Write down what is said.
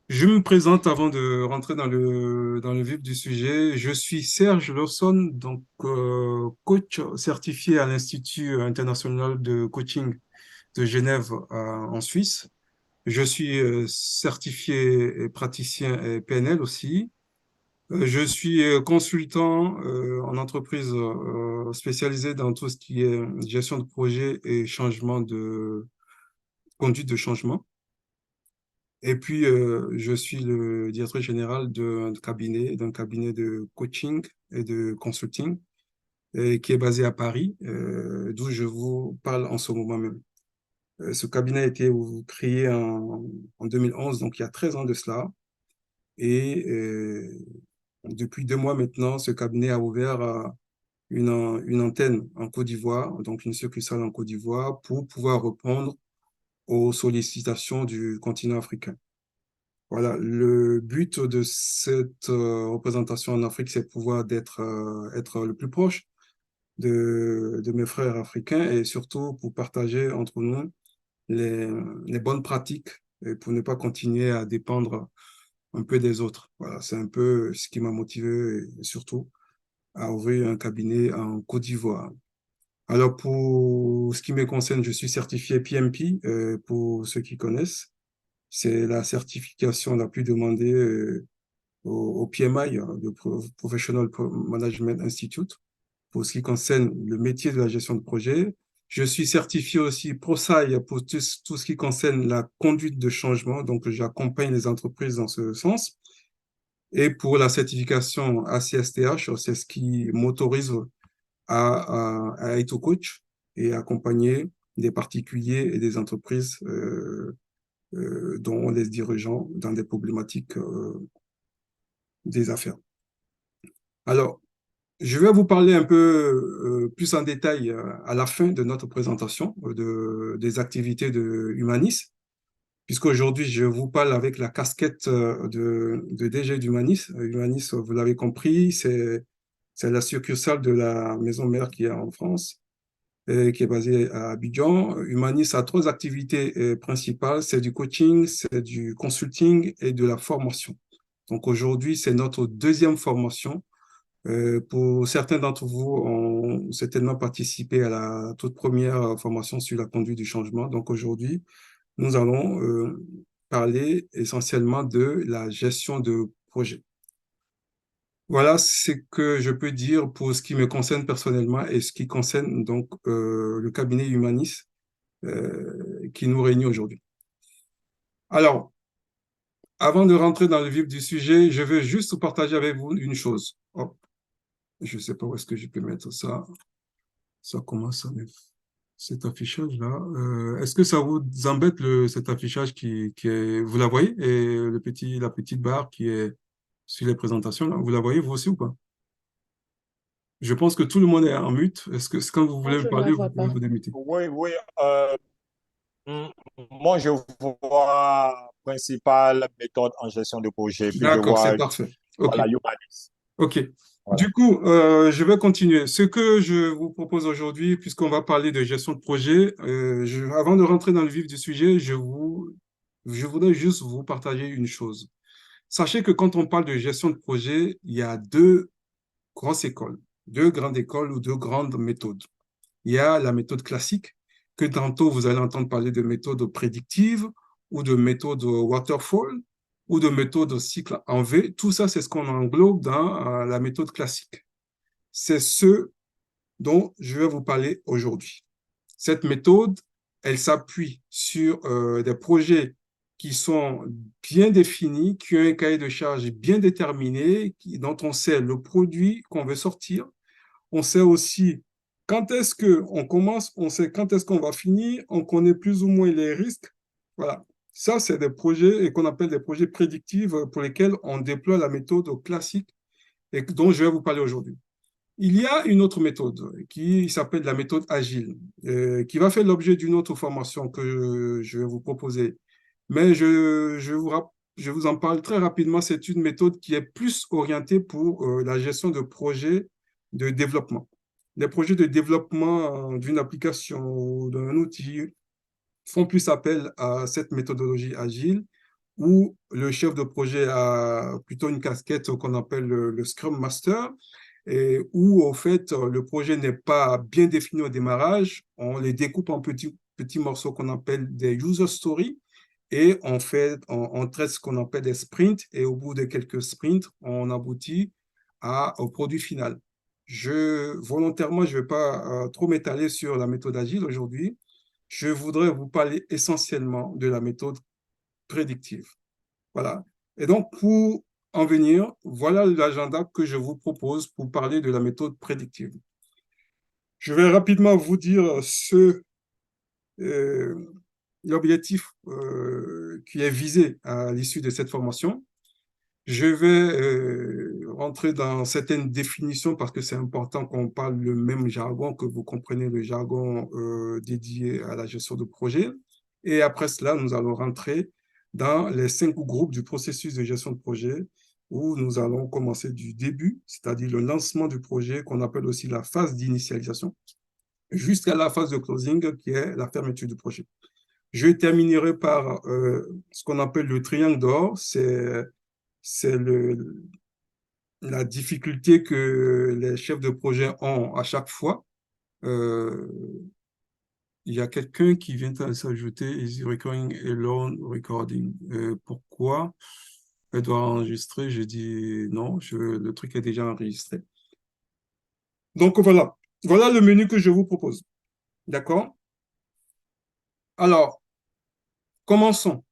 Je me présente avant de rentrer dans le vif du sujet. Je suis Serge Lawson, donc coach certifié à l'Institut international de coaching de Genève en Suisse. Je suis certifié et praticien PNL aussi. Je suis consultant en entreprise spécialisée dans tout ce qui est gestion de projet et changement de conduite de changement. Et puis, je suis le directeur général d'un cabinet de coaching et de consulting qui est basé à Paris, d'où je vous parle en ce moment même. Ce cabinet a été créé en 2011, donc il y a 13 ans de cela. Et depuis 2 mois maintenant, ce cabinet a ouvert une antenne en Côte d'Ivoire, donc une succursale en Côte d'Ivoire, pour pouvoir répondre aux sollicitations du continent africain. Voilà, le but de cette représentation en Afrique, c'est pouvoir être le plus proche de mes frères africains et surtout pour partager entre nous les, les bonnes pratiques et pour ne pas continuer à dépendre un peu des autres. Voilà, c'est un peu ce qui m'a motivé et surtout à ouvrir un cabinet en Côte d'Ivoire. Alors, pour ce qui me concerne, je suis certifié PMP, pour ceux qui connaissent. C'est la certification la plus demandée au PMI, le Professional Management Institute, pour ce qui concerne le métier de la gestion de projet. Je suis certifié aussi ProSci pour tout ce qui concerne la conduite de changement, donc j'accompagne les entreprises dans ce sens. Et pour la certification ACSTH, c'est ce qui m'autorise à être coach et accompagner des particuliers et des entreprises dont on les dirigeants dans des problématiques des affaires. Alors, je vais vous parler un peu plus en détail à la fin de notre présentation des activités de Humanis, puisqu'aujourd'hui, je vous parle avec la casquette de DG d'Humanis. Humanis, vous l'avez compris, c'est la succursale de la maison mère qui est en France, qui est basée à Abidjan. Humanis a trois activités principales, c'est du coaching, c'est du consulting et de la formation. Donc aujourd'hui, c'est notre deuxième formation. Pour certains d'entre vous ont certainement participé à la toute première formation sur la conduite du changement. Donc aujourd'hui, nous allons parler essentiellement de la gestion de projet. Voilà ce que je peux dire pour ce qui me concerne personnellement et ce qui concerne donc le cabinet Humanis qui nous réunit aujourd'hui. Alors, avant de rentrer dans le vif du sujet, je veux juste partager avec vous une chose. Hop, je ne sais pas où est-ce que je peux mettre ça. Ça commence à cet affichage-là. Est-ce que ça vous embête cet affichage qui est, vous la voyez, et la petite barre qui est sur les présentations, là, vous la voyez vous aussi ou pas? Je pense que tout le monde est en mute. Est-ce que quand vous Moi, voulez me je ne la parler, vous vois pouvez pas. vous démuter? Oui, oui. Mm, Moi, je vois principale méthode en gestion de projet, puis je D'accord, c'est vois, parfait. OK, voilà, Humanis. OK. Voilà. Du coup, je vais continuer. Ce que je vous propose aujourd'hui, puisqu'on va parler de gestion de projet, avant de rentrer dans le vif du sujet, je voudrais juste vous partager une chose. Sachez que quand on parle de gestion de projet, il y a deux grosses écoles, deux grandes écoles ou deux grandes méthodes. Il y a la méthode classique, que tantôt vous allez entendre parler de méthode prédictive ou de méthode waterfall ou de méthode cycle en V. Tout ça, c'est ce qu'on englobe dans la méthode classique. C'est ce dont je vais vous parler aujourd'hui. Cette méthode, elle s'appuie sur des projets qui sont bien définis, qui ont un cahier de charge bien déterminé, dont on sait le produit qu'on veut sortir. On sait aussi quand est-ce qu'on commence, on sait quand est-ce qu'on va finir, on connaît plus ou moins les risques. Voilà. Ça, c'est des projets et qu'on appelle des projets prédictifs pour lesquels on déploie la méthode classique et dont je vais vous parler aujourd'hui. Il y a une autre méthode qui s'appelle la méthode agile, qui va faire l'objet d'une autre formation que je vais vous proposer. Mais je vous en parle très rapidement. C'est une méthode qui est plus orientée pour la gestion de projets de développement. Les projets de développement d'une application ou d'un outil font plus appel à cette méthodologie agile où le chef de projet a plutôt une casquette qu'on appelle le Scrum Master, et où, au fait, le projet n'est pas bien défini au démarrage. On les découpe en petits morceaux qu'on appelle des user stories, et on traite ce qu'on appelle des sprints, et au bout de quelques sprints, on aboutit au produit final. Volontairement, je ne vais pas trop m'étaler sur la méthode agile aujourd'hui. Je voudrais vous parler essentiellement de la méthode prédictive. Voilà. Et donc, pour en venir, voilà l'agenda que je vous propose pour parler de la méthode prédictive. Je vais rapidement vous dire euh, l'objectif qui est visé à l'issue de cette formation. Je vais rentrer dans certaines définitions parce que c'est important qu'on parle le même jargon, que vous compreniez le jargon dédié à la gestion de projet. Et après cela, nous allons rentrer dans les 5 groupes du processus de gestion de projet où nous allons commencer du début, c'est-à-dire le lancement du projet qu'on appelle aussi la phase d'initialisation, jusqu'à la phase de closing qui est la fermeture du projet. Je terminerai par ce qu'on appelle le triangle d'or, c'est la difficulté que les chefs de projet ont à chaque fois. Euh, il y a quelqu'un qui vient de s'ajouter, is recording alone recording. Pourquoi elle doit enregistrer? Je dis non, le truc est déjà enregistré. Donc voilà, voilà le menu que je vous propose. D'accord? Alors, commençons.